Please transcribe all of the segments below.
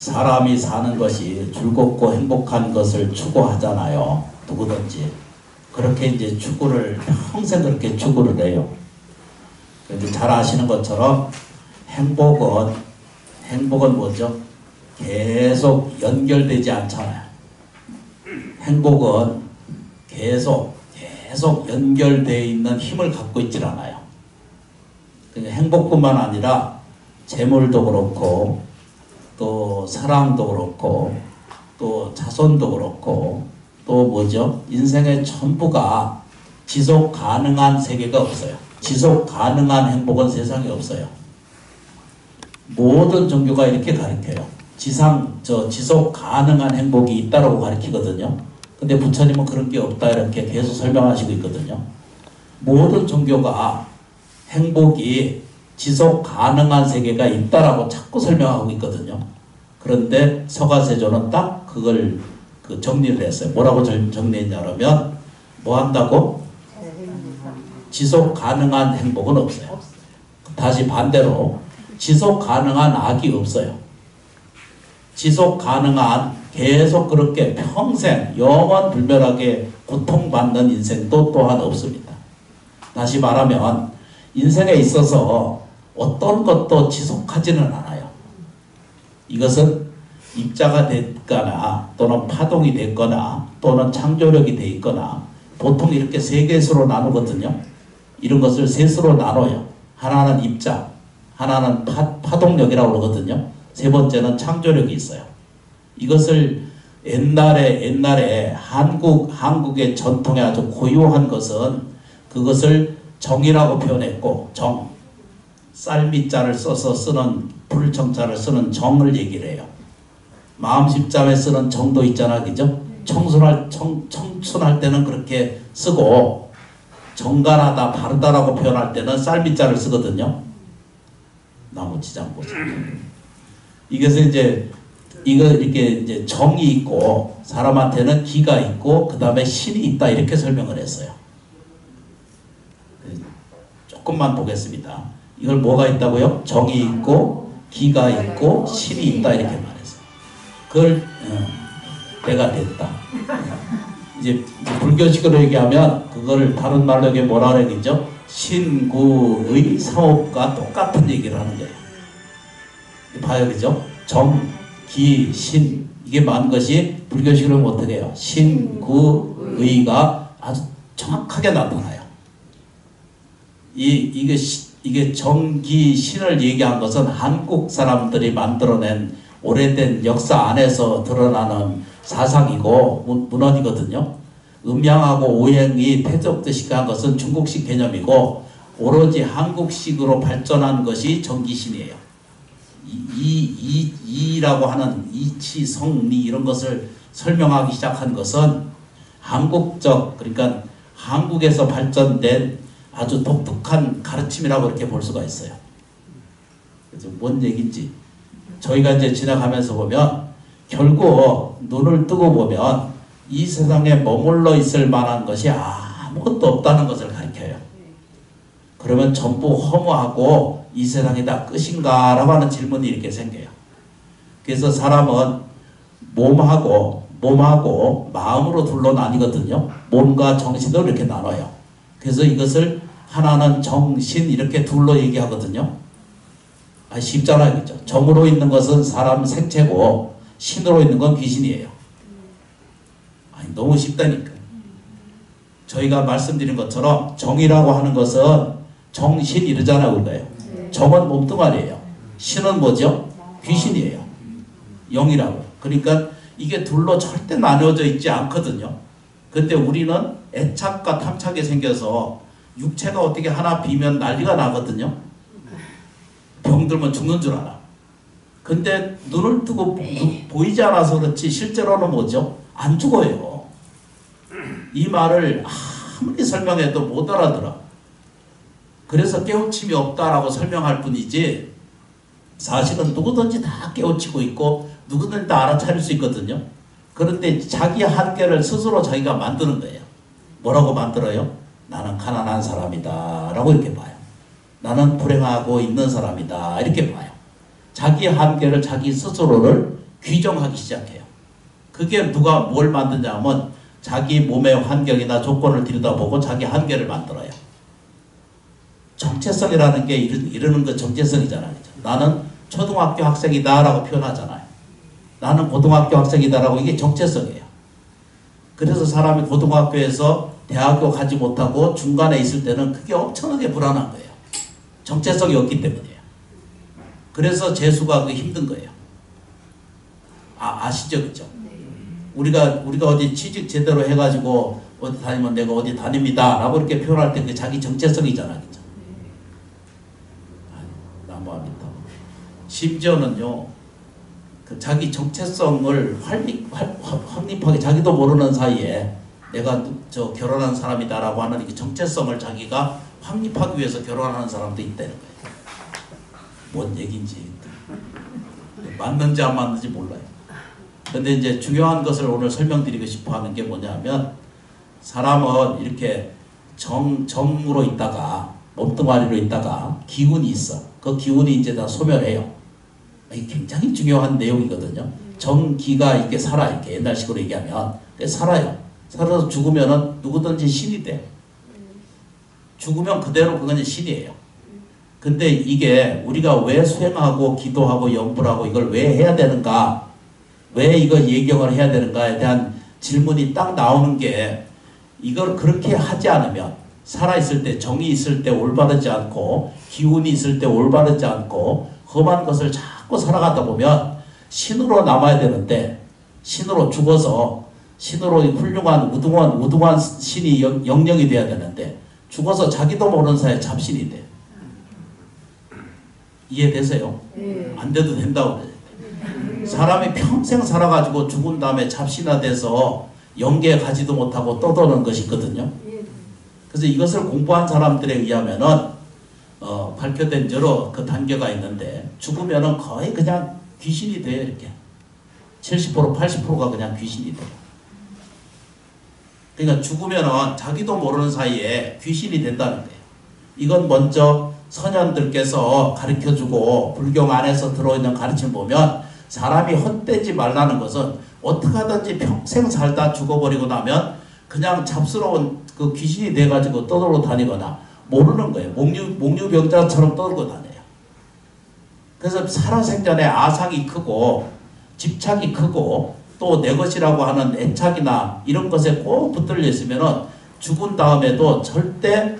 사람이 사는 것이 즐겁고 행복한 것을 추구하잖아요. 누구든지. 그렇게 이제 추구를, 평생 그렇게 추구를 해요. 그런데 잘 아시는 것처럼 행복은 뭐죠? 계속 연결되지 않잖아요. 행복은 계속 연결되어 있는 힘을 갖고 있질 않아요. 행복뿐만 아니라 재물도 그렇고 또 사랑도 그렇고 또 자손도 그렇고 또 뭐죠? 인생의 전부가 지속 가능한 세계가 없어요. 지속 가능한 행복은 세상에 없어요. 모든 종교가 이렇게 가르쳐요. 지속 가능한 행복이 있다라고 가르치거든요. 근데 부처님은 그런 게 없다 이렇게 계속 설명하시고 있거든요. 모든 종교가 행복이 지속 가능한 세계가 있다라고 자꾸 설명하고 있거든요. 그런데 서가세조는 딱 그걸 정리를 했어요. 뭐라고 정리했냐면 뭐 한다고? 지속 가능한 행복은 없어요. 다시 반대로 지속 가능한 악이 없어요. 지속 가능한 계속 그렇게 평생 영원불멸하게 고통받는 인생도 또한 없습니다. 다시 말하면 인생에 있어서 어떤 것도 지속하지는 않아요. 이것은 입자가 됐거나 또는 파동이 됐거나 또는 창조력이 돼 있거나 보통 이렇게 세 개수로 나누거든요. 이런 것을 셋으로 나눠요. 하나는 입자, 하나는 파동력이라고 그러거든요. 세 번째는 창조력이 있어요. 이것을 옛날에 한국의 전통에 아주 고유한 것은 그것을 정이라고 표현했고, 정. 쌀미자를 써서 쓰는 불청자를 쓰는 정을 얘기를 해요. 마음십자에 쓰는 정도 있잖아, 그죠? 청순할 때는 그렇게 쓰고 정갈하다, 바르다라고 표현할 때는 쌀미자를 쓰거든요. 나무지장보자. 이것을 이렇게 정이 있고 사람한테는 기가 있고 그 다음에 신이 있다 이렇게 설명을 했어요. 조금만 보겠습니다. 이걸 뭐가 있다고요? 정이 있고 기가 있고 신이 있다 이렇게 말했어요. 그걸 내가 됐다. 이제 불교식으로 얘기하면 그걸 다른 말로 이게 뭐라 그러죠? 신구의 사업과 똑같은 얘기를 하는 거예요. 봐요, 그죠? 정, 기, 신 이게 많은 것이 불교식으로 어떻게 해요? 신구의가 아주 정확하게 나타나요. 이게 정기 신을 얘기한 것은 한국 사람들이 만들어낸 오래된 역사 안에서 드러나는 사상이고 문헌이거든요. 음양하고 오행이 태적듯이 한 것은 중국식 개념이고 오로지 한국식으로 발전한 것이 정기신이에요. 이라고 하는 이치, 성리 이런 것을 설명하기 시작한 것은 한국적, 그러니까 한국에서 발전된 아주 독특한 가르침이라고 이렇게 볼 수가 있어요. 그래서 뭔 얘기인지 저희가 이제 지나가면서 보면 결국 눈을 뜨고 보면 이 세상에 머물러 있을 만한 것이 아무것도 없다는 것을 가르쳐요. 그러면 전부 허무하고 이 세상이 다 끝인가 라고 하는 질문이 이렇게 생겨요. 그래서 사람은 몸하고 마음으로 둘로 나뉘거든요. 몸과 정신으로 이렇게 나눠요. 그래서 이것을 하나는 정신 이렇게 둘로 얘기하거든요. 쉽잖아요, 그죠? 정으로 있는 것은 사람 생체고 신으로 있는 건 귀신이에요. 너무 쉽다니까. 저희가 말씀드린 것처럼 정이라고 하는 것은 정신 이러잖아요, 우리가요. 정은 몸뚱아리예요. 신은 뭐죠? 귀신이에요. 영이라고. 그러니까 이게 둘로 절대 나누어져 있지 않거든요. 근데 우리는 애착과 탐착이 생겨서 육체가 어떻게 하나 비면 난리가 나거든요. 병들면 죽는 줄 알아. 근데 눈을 뜨고 보이지 않아서 그렇지 실제로는 뭐죠? 안 죽어요. 이 말을 아무리 설명해도 못 알아들어. 그래서 깨우침이 없다라고 설명할 뿐이지 사실은 누구든지 다 깨우치고 있고 누구든지 다 알아차릴 수 있거든요. 그런데 자기 한계를 스스로 자기가 만드는 거예요. 뭐라고 만들어요? 나는 가난한 사람이다 라고 이렇게 봐요. 나는 불행하고 있는 사람이다 이렇게 봐요. 자기 한계를 자기 스스로를 규정하기 시작해요. 그게 누가 뭘 만드냐 하면 자기 몸의 환경이나 조건을 들여다보고 자기 한계를 만들어요. 정체성이라는 게 이러는 거 정체성이잖아요. 나는 초등학교 학생이다 라고 표현하잖아요. 나는 고등학교 학생이다 라고 이게 정체성이에요. 그래서 사람이 고등학교에서 대학교 가지 못하고 중간에 있을 때는 그게 엄청나게 불안한 거예요. 정체성이 없기 때문이에요. 그래서 재수가 그게 힘든 거예요. 아시죠? 그죠? 우리가 어디 취직 제대로 해가지고 어디 다니면 내가 어디 다닙니다 라고 이렇게 표현할 때 그게 자기 정체성이잖아. 그죠? 너무합니다. 심지어는요, 그 자기 정체성을 확립하게 자기도 모르는 사이에 내가 저 결혼한 사람이다라고 하는 이 정체성을 자기가 확립하기 위해서 결혼하는 사람도 있다는 거예요. 뭔 얘기인지 맞는지 안 맞는지 몰라요. 근데 이제 중요한 것을 오늘 설명드리고 싶어 하는 게 뭐냐면, 사람은 이렇게 정으로 있다가 몸뚱아리로 있다가 기운이 있어. 그 기운이 이제 다 소멸해요. 이게 굉장히 중요한 내용이거든요. 정기가 이렇게 살아, 이렇게 옛날식으로 얘기하면 살아요. 살아서 죽으면은 누구든지 신이 돼. 죽으면 그대로 그건 신이에요. 근데 이게 우리가 왜 수행하고 기도하고 염불하고 이걸 왜 해야 되는가, 왜 이거 예경을 해야 되는가에 대한 질문이 딱 나오는 게, 이걸 그렇게 하지 않으면 살아있을 때 정이 있을 때 올바르지 않고 기운이 있을 때 올바르지 않고 험한 것을 자꾸 살아가다 보면 신으로 남아야 되는데, 신으로 죽어서 신으로 훌륭한 우등한 신이 영령이 돼야 되는데 죽어서 자기도 모르는 사이에 잡신이 돼. 이해되세요? 안 돼도 된다고 그래요. 사람이 평생 살아가지고 죽은 다음에 잡신화돼서 영계에 가지도 못하고 떠도는 것이 있거든요. 그래서 이것을 공부한 사람들에 의하면은 밝혀된 여러 그 단계가 있는데, 죽으면은 거의 그냥 귀신이 돼요. 이렇게 70% 80%가 그냥 귀신이 돼요. 그러니까 죽으면은 자기도 모르는 사이에 귀신이 된다는 거예요. 이건 먼저 선현들께서 가르쳐주고 불경 안에서 들어있는 가르침 보면, 사람이 헛되지 말라는 것은 어떻게 하든지 평생 살다 죽어버리고 나면 그냥 잡스러운 그 귀신이 돼가지고 떠돌고 다니거나 모르는 거예요. 목류병자처럼 떠돌고 다녀요. 그래서 살아생전에 아상이 크고 집착이 크고 또 내 것이라고 하는 애착이나 이런 것에 꼭 붙들려 있으면은 죽은 다음에도 절대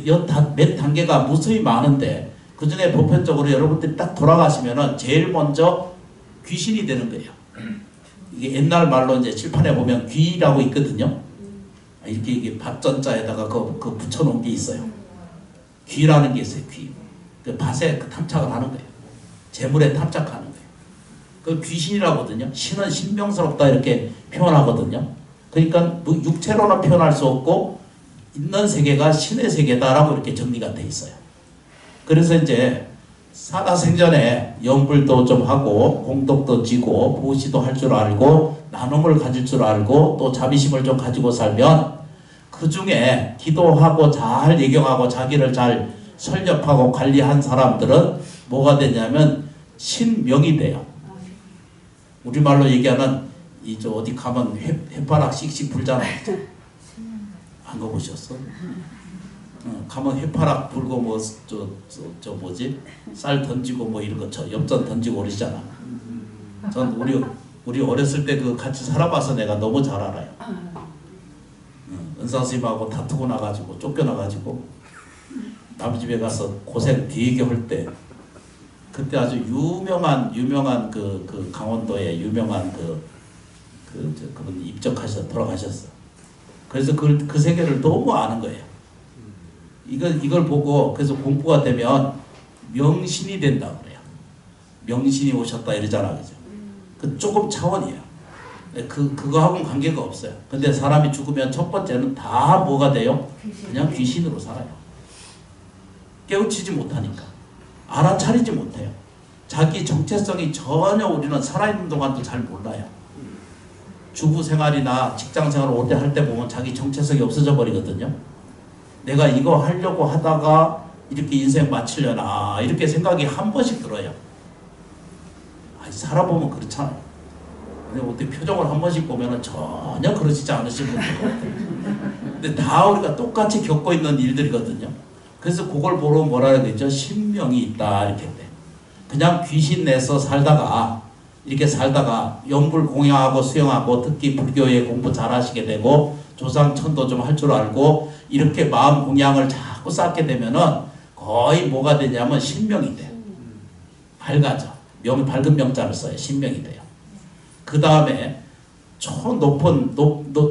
몇 단계가 무수히 많은데, 그 중에 보편적으로 여러분들이 딱 돌아가시면은 제일 먼저 귀신이 되는 거예요. 이게 옛날 말로 이제 칠판에 보면 귀라고 있거든요. 이게 밭전자에다가 그 붙여놓은 게 있어요. 귀라는 게 있어요. 귀. 그 밭에 탐착을 하는 거예요. 재물에 탐착하는 거예요. 그 귀신이라고 하거든요. 신은 신명스럽다 이렇게 표현하거든요. 그러니까 육체로는 표현할 수 없고 있는 세계가 신의 세계다라고 이렇게 정리가 돼 있어요. 그래서 이제 살아생전에 염불도 좀 하고 공덕도 지고 보시도 할 줄 알고 나눔을 가질 줄 알고 또 자비심을 좀 가지고 살면, 그 중에 기도하고 잘 예경하고 자기를 잘 설립하고 관리한 사람들은 뭐가 되냐면 신명이 돼요. 우리말로 얘기하는 저 어디 가면 휘파락 씩씩 불잖아요. 안 가보셨어? 가면 휘파락 불고 뭐 저 뭐지? 쌀 던지고 뭐 이런 거 엽전 던지고 그러시잖아. 전 우리 어렸을 때 그 같이 살아봐서 내가 너무 잘 알아요. 은사 스님하고 다투고 나가지고 쫓겨나가지고 남 집에 가서 고생 되게 할 때, 그때 아주 유명한 그 강원도에 유명한 그분 돌아가셨어. 그래서 그 세계를 너무 아는 거예요. 이걸 보고 그래서 공부가 되면 명신이 된다 그래요. 명신이 오셨다 이러잖아, 그죠? 그 조금 차원이에요. 그거하고는 관계가 없어요. 근데 사람이 죽으면 첫 번째는 다 뭐가 돼요? 그냥 귀신으로 살아요. 깨우치지 못하니까. 알아차리지 못해요. 자기 정체성이 전혀 우리는 살아있는 동안도 잘 몰라요. 주부 생활이나 직장 생활을 오래 할 때 보면 자기 정체성이 없어져 버리거든요. 내가 이거 하려고 하다가 이렇게 인생 마치려나 이렇게 생각이 한 번씩 들어요. 아니, 살아보면 그렇잖아요. 근데 어떻게 표정을 한 번씩 보면은 전혀 그러시지 않으신 분들 같아요. 근데 다 우리가 똑같이 겪고 있는 일들이거든요. 그래서 그걸 보러 뭐라 해야 되죠? 신명이 있다 이렇게 돼. 그냥 귀신 내서 살다가 이렇게 살다가 연불 공양하고 수영하고 특히 불교의 공부 잘 하시게 되고 조상 천도 좀 할 줄 알고 이렇게 마음 공양을 자꾸 쌓게 되면은 거의 뭐가 되냐면 신명이 돼요. 밝아져. 밝은 명자를 써요. 신명이 돼요. 그 다음에 높은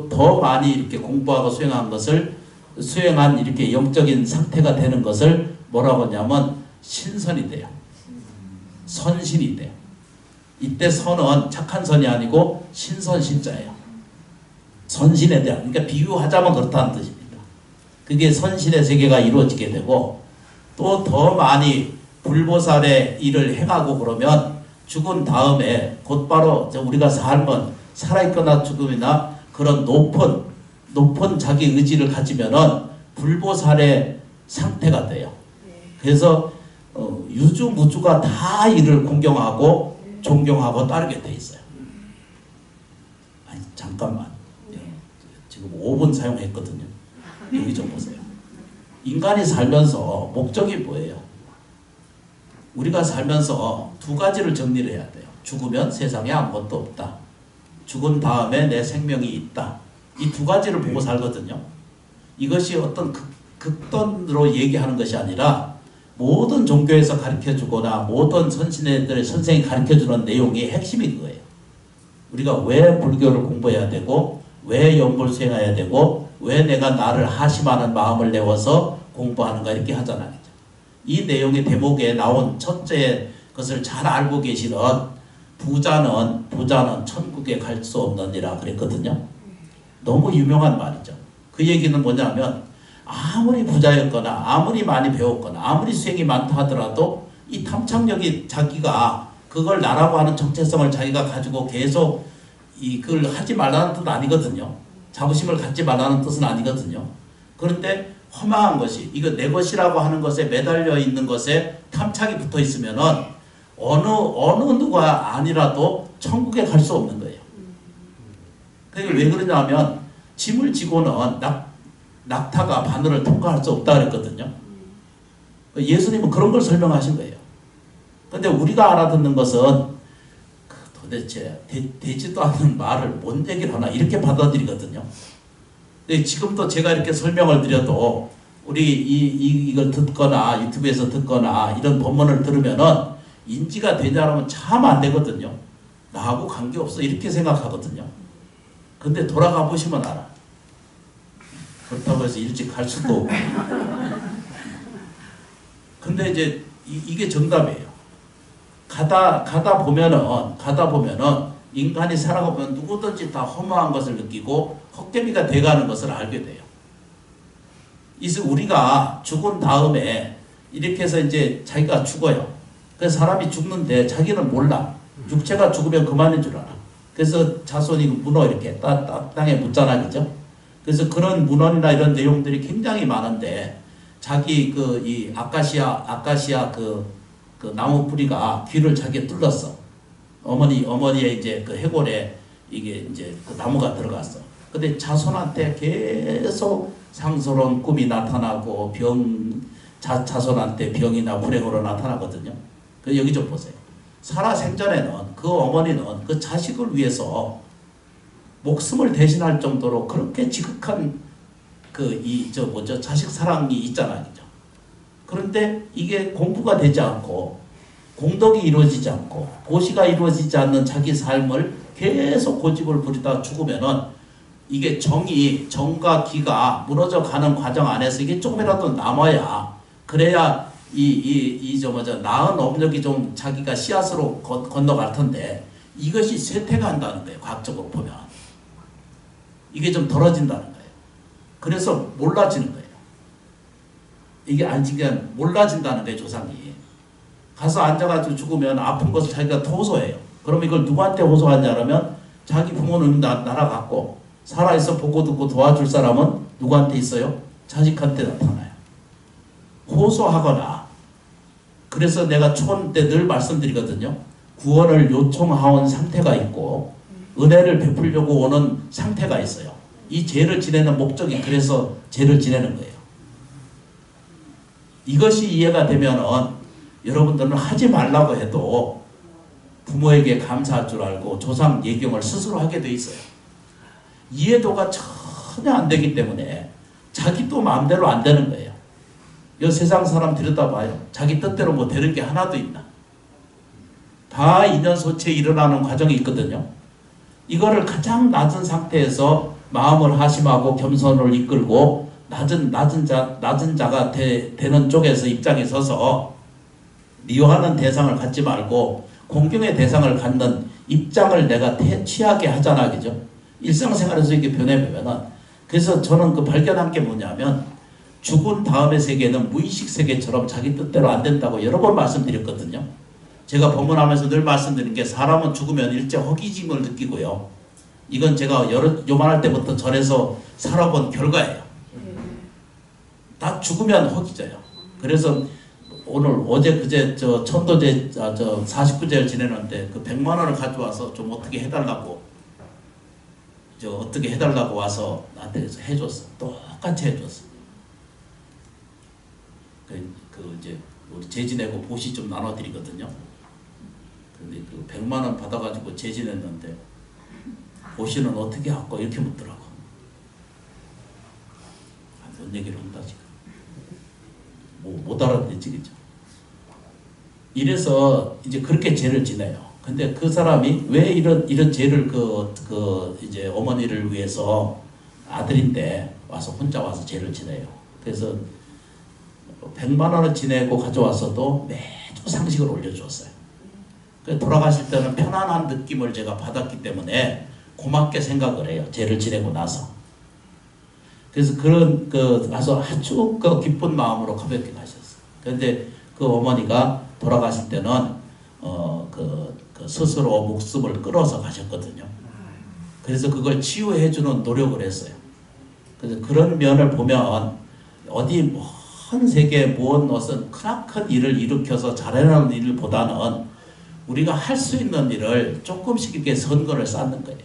더 많이 이렇게 공부하고 수행한 것을 수행한 이렇게 영적인 상태가 되는 것을 뭐라고 하냐면 신선이 돼요. 선신이 돼요. 이때 선은 착한 선이 아니고 신선신자예요. 선신에 대한, 그러니까 비유하자면 그렇다는 뜻입니다. 그게 선신의 세계가 이루어지게 되고 또 더 많이 불보살의 일을 행하고 그러면 죽은 다음에 곧바로 우리가 삶은 살아있거나 죽음이나 그런 높은 자기 의지를 가지면은 불보살의 상태가 돼요. 그래서 유주무주가 다 이를 공경하고 존경하고 따르게 돼 있어요. 아니 잠깐만. 지금 5분 사용했거든요. 여기 좀 보세요. 인간이 살면서 목적이 뭐예요? 우리가 살면서 두 가지를 정리를 해야 돼요. 죽으면 세상에 아무것도 없다. 죽은 다음에 내 생명이 있다. 이 두 가지를 보고 살거든요. 이것이 어떤 극단으로 얘기하는 것이 아니라 모든 종교에서 가르쳐주거나 모든 선신들의 선생이 가르쳐주는 내용의 핵심이 그거예요. 우리가 왜 불교를 공부해야 되고 왜 연불 수행해야 되고 왜 내가 나를 하심하는 마음을 내워서 공부하는가 이렇게 하잖아요. 이 내용의 대목에 나온 첫째 것을 잘 알고 계시는 부자는 천국에 갈 수 없느니라 그랬거든요. 너무 유명한 말이죠. 그 얘기는 뭐냐면 아무리 부자였거나 아무리 많이 배웠거나 아무리 수행이 많다 하더라도 이 탐착력이 자기가 그걸 나라고 하는 정체성을 자기가 가지고 계속 그걸 하지 말라는 뜻은 아니거든요. 자부심을 갖지 말라는 뜻은 아니거든요. 그런데 허망한 것이 이거 내 것이라고 하는 것에 매달려 있는 것에 탐착이 붙어 있으면은 어느 누가 아니라도 천국에 갈 수 없는 거예요. 그게 왜 그러냐면 짐을 지고는 낙타가 바늘을 통과할 수 없다 그랬거든요. 예수님은 그런 걸 설명하신 거예요. 근데 우리가 알아듣는 것은 도대체 되지도 않는 말을 뭔 얘기를 하나 이렇게 받아들이거든요. 지금도 제가 이렇게 설명을 드려도 우리 이걸 듣거나 유튜브에서 듣거나 이런 본문을 들으면은 인지가 되냐면 참 안 되거든요. 나하고 관계없어 이렇게 생각하거든요. 근데 돌아가 보시면 알아. 그렇다고 해서 일찍 갈 수도 없고. 근데 이제 이게 정답이에요. 가다 보면은 인간이 살아가면 누구든지 다 허무한 것을 느끼고 헛개미가 돼가는 것을 알게 돼요. 그래서 우리가 죽은 다음에 이렇게 해서 이제 자기가 죽어요. 그래서 사람이 죽는데 자기는 몰라. 육체가 죽으면 그만인 줄 알아. 그래서 자손이 문어 이렇게 땅에 묻잖아, 그죠? 그래서 그런 문헌이나 이런 내용들이 굉장히 많은데 자기 이 아카시아 그 나무 뿌리가 귀를 자기가 뚫렸어. 어머니의 이제 그 해골에 이게 이제 그 나무가 들어갔어. 근데 자손한테 계속 상스러운 꿈이 나타나고 자손한테 병이나 불행으로 나타나거든요. 그 여기 좀 보세요. 살아 생전에는 그 어머니는 그 자식을 위해서 목숨을 대신할 정도로 그렇게 지극한 자식 사랑이 있잖아요. 그죠? 그런데 이게 공부가 되지 않고 공덕이 이루어지지 않고 보시가 이루어지지 않는 자기 삶을 계속 고집을 부리다 죽으면은 이게 정과 기가 무너져 가는 과정 안에서 이게 조금이라도 남아야 그래야 나은 업력이 좀 자기가 씨앗으로 건너갈 텐데 이것이 쇠퇴한다는 거예요. 과학적으로 보면. 이게 좀 덜어진다는 거예요. 그래서 몰라지는 거예요. 이게 그냥 몰라진다는 거예요. 조상이. 가서 앉아가지고 죽으면 아픈 것을 자기가 호소해요. 그럼 이걸 누구한테 호소하냐면 자기 부모는 날아갔고 살아있어 보고 듣고 도와줄 사람은 누구한테 있어요? 자식한테 나타나요. 호소하거나 그래서 내가 초원 때 늘 말씀드리거든요. 구원을 요청하온 상태가 있고 은혜를 베풀려고 오는 상태가 있어요. 이 죄를 지내는 목적이 그래서 죄를 지내는 거예요. 이것이 이해가 되면은 여러분들은 하지 말라고 해도 부모에게 감사할 줄 알고 조상 예경을 스스로 하게 돼 있어요. 이해도가 전혀 안 되기 때문에 자기 또 마음대로 안 되는 거예요. 이 세상 사람 들여다봐요. 자기 뜻대로 뭐 되는 게 하나도 있나? 다 인연소치에 일어나는 과정이 있거든요. 이거를 가장 낮은 상태에서 마음을 하심하고 겸손을 이끌고 낮은 자가 되는 쪽에서 입장에 서서 미워하는 대상을 갖지 말고 공경의 대상을 갖는 입장을 내가 취하게 하잖아, 그죠? 일상생활에서 이렇게 변해보면은. 그래서 저는 그 발견한 게 뭐냐면 죽은 다음의 세계는 무의식 세계처럼 자기 뜻대로 안 된다고 여러 번 말씀드렸거든요. 제가 법문하면서 늘 말씀드린 게 사람은 죽으면 일제 허기짐을 느끼고요. 이건 제가 요만할 때부터 전해서 살아본 결과예요. 다 죽으면 허기져요. 그래서 어제 그제 천도제 49제를 지내는데 그 100만 원을 가져와서 좀 어떻게 해달라고 와서 나한테 해줬어. 똑같이 해줬어. 이제 우리 재지내고 보시 좀 나눠드리거든요. 근데 그 100만 원 받아가지고 재지냈는데 보시는 어떻게 할까 이렇게 묻더라고. 뭔 얘기를 한다 지금. 못 알아듣지, 그죠? 이래서 이제 그렇게 죄를 지내요. 근데 그 사람이 왜 이런 죄를 이제 어머니를 위해서 아들인데 혼자 와서 죄를 지내요. 그래서 100만 원을 지내고 가져와서도 매주 상식을 올려주었어요. 돌아가실 때는 편안한 느낌을 제가 받았기 때문에 고맙게 생각을 해요. 죄를 지내고 나서. 그래서 가서 아주 기쁜 마음으로 가볍게 가셨어요. 그런데 그 어머니가 돌아가실 때는 스스로 목숨을 끌어서 가셨거든요. 그래서 그걸 치유해주는 노력을 했어요. 그래서 그런 면을 보면 어디 먼 세계에 모은 것은 크나큰 일을 일으켜서 잘해내는 일보다는 우리가 할 수 있는 일을 조금씩 이렇게 선거를 쌓는 거예요.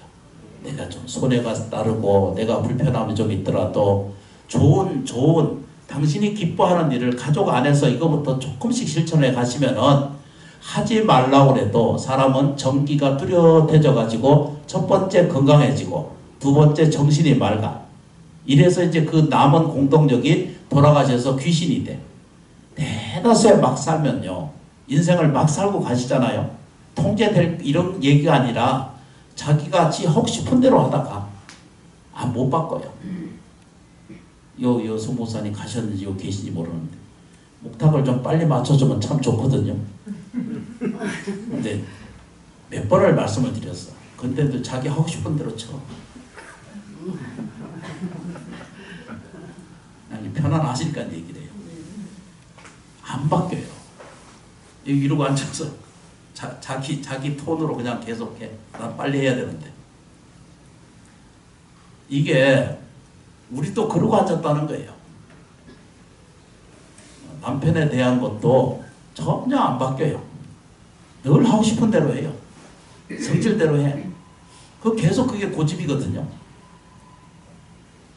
내가 좀 손해가 따르고 내가 불편함이 좀 있더라도 좋은 당신이 기뻐하는 일을 가족 안에서 이거부터 조금씩 실천해 가시면은 하지 말라고 해도 사람은 정기가 뚜렷해져 가지고 첫 번째 건강해지고 두 번째 정신이 맑아. 이래서 이제 그 남은 공동력이 돌아가셔서 귀신이 돼. 대다수에 막 살면요. 인생을 막 살고 가시잖아요. 통제될 이런 얘기가 아니라 자기가 하고 싶은 대로 하다가 못 바꿔요. 요 송목사님 가셨는지 계신지 모르는데 목탁을 좀 빨리 맞춰주면 참 좋거든요. 근데 몇 번을 말씀을 드렸어. 근데도 자기 하고 싶은 대로 쳐. 아니 편안하시니까 얘기를 해요. 안 바뀌어요. 이러고 앉아서 자기 톤으로 그냥 계속해. 난 빨리 해야 되는데. 이게 우리도 그러고 앉았다는 거예요. 남편에 대한 것도 전혀 안 바뀌어요. 늘 하고 싶은 대로 해요. 성질대로 해. 계속 그게 고집이거든요.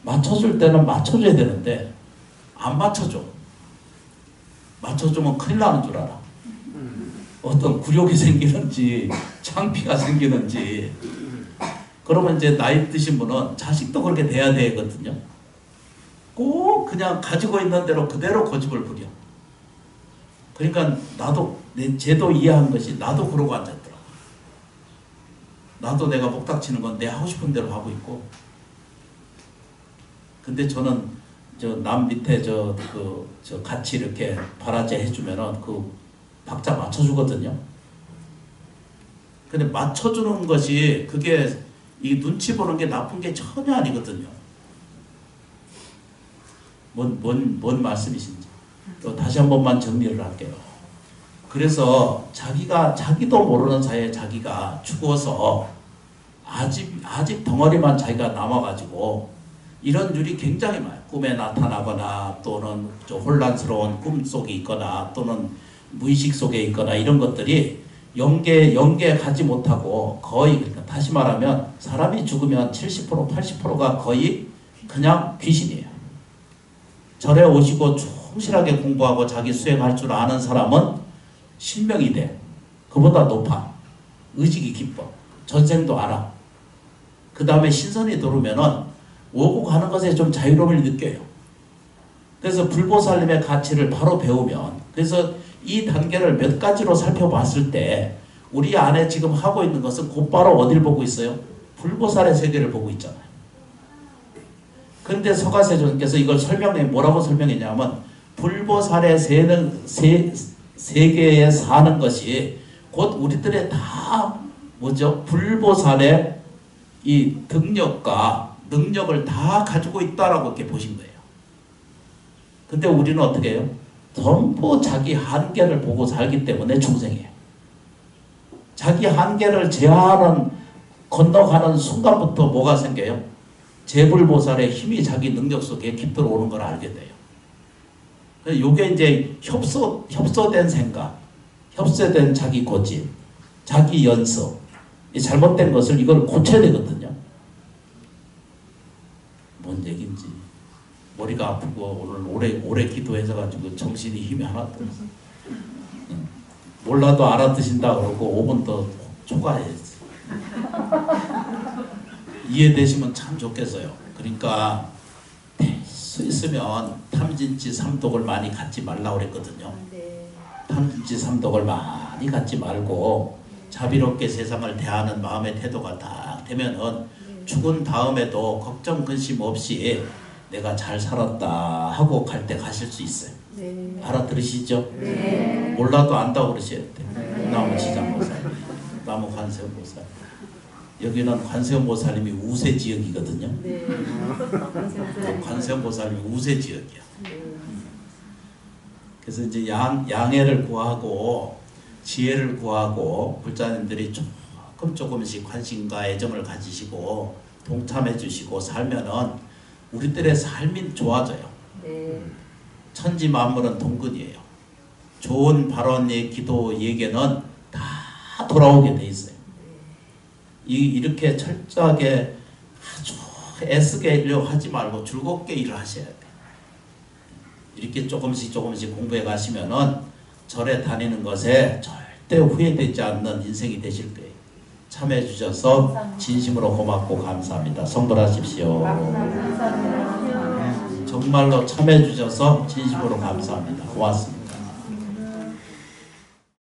맞춰줄 때는 맞춰줘야 되는데 안 맞춰줘. 맞춰주면 큰일 나는 줄 알아. 어떤 굴욕이 생기는지 창피가 생기는지. 그러면 이제 나이 드신 분은 자식도 그렇게 돼야 되거든요. 꼭 그냥 가지고 있는 대로 그대로 고집을 부려. 그러니까 나도 쟤도 이해한 것이 나도 그러고 앉았더라. 나도 내가 목탁 치는 건 내 하고 싶은 대로 하고 있고. 근데 저는 남 밑에 같이 이렇게 발화제 해주면은 박자 맞춰주거든요. 근데 맞춰주는 것이 그게 이 눈치 보는 게 나쁜 게 전혀 아니거든요. 뭔 말씀이신지. 또 다시 한 번만 정리를 할게요. 그래서 자기도 모르는 사이에 자기가 죽어서 아직 덩어리만 자기가 남아가지고 이런 일이 굉장히 많아요. 꿈에 나타나거나 또는 혼란스러운 꿈 속에 있거나 또는 무의식 속에 있거나 이런 것들이 영계 가지 못하고 거의, 그러니까 다시 말하면 사람이 죽으면 70% 80%가 거의 그냥 귀신이에요. 절에 오시고 충실하게 공부하고 자기 수행할 줄 아는 사람은 신명이 돼. 그보다 높아. 의식이 깊어. 전생도 알아. 그 다음에 신선이 들어오면은 오고 가는 것에 좀 자유로움을 느껴요. 그래서 불보살님의 가치를 바로 배우면, 그래서 이 단계를 몇 가지로 살펴봤을 때 우리 안에 지금 하고 있는 것은 곧바로 어디를 보고 있어요? 불보살의 세계를 보고 있잖아요. 그런데 서가세존께서 이걸 뭐라고 설명했냐면, 불보살의 세계에 사는 것이 곧 우리들의 다 뭐죠? 불보살의 이 등력과 능력을 다 가지고 있다라고 이렇게 보신 거예요. 근데 우리는 어떻게 해요? 전부 자기 한계를 보고 살기 때문에 중생이에요. 자기 한계를 제한하는, 건너가는 순간부터 뭐가 생겨요? 재불보살의 힘이 자기 능력 속에 깃들어 오는 걸 알게 돼요. 이게 이제 협소된 생각, 협소된 자기 고집, 자기 연습, 이 잘못된 것을 이걸 고쳐야 되거든요. 뭔 얘기인지 머리가 아프고 오래 기도해서 가지고 정신이 힘이 하나도 없어. 몰라도 알아듣신다 그러고 5분 더 초과해야지. 이해되시면 참 좋겠어요. 그러니까 될 수 있으면 탐진치 삼독을 많이 갖지 말라고 그랬거든요. 탐진치 삼독을 많이 갖지 말고 자비롭게 세상을 대하는 마음의 태도가 딱 되면은 죽은 다음에도 걱정 근심 없이 내가 잘 살았다 하고 갈 때 가실 수 있어요. 네. 알아들으시죠? 네. 몰라도 안다고 그러셔야 돼요. 나무 지장보살, 나무 관세음보살. 여기는 관세음보살님이 우세지역이거든요. 네. 관세음보살님이 우세지역이야. 네. 그래서 이제 양해를 구하고 지혜를 구하고 불자님들이 조금씩 관심과 애정을 가지시고 동참해 주시고 살면은 우리들의 삶이 좋아져요. 네. 천지 만물은 동근이에요. 좋은 발언의 기도 예계는 다 돌아오게 돼 있어요. 이렇게 철저하게 아주 애쓰게 하려고 하지 말고 즐겁게 일을 하셔야 돼요. 이렇게 조금씩 공부해 가시면은 절에 다니는 것에 절대 후회되지 않는 인생이 되실 거예요. 참여해 주셔서 진심으로 고맙고 감사합니다. 성불하십시오. 정말로 참여해 주셔서 진심으로 감사합니다. 고맙습니다.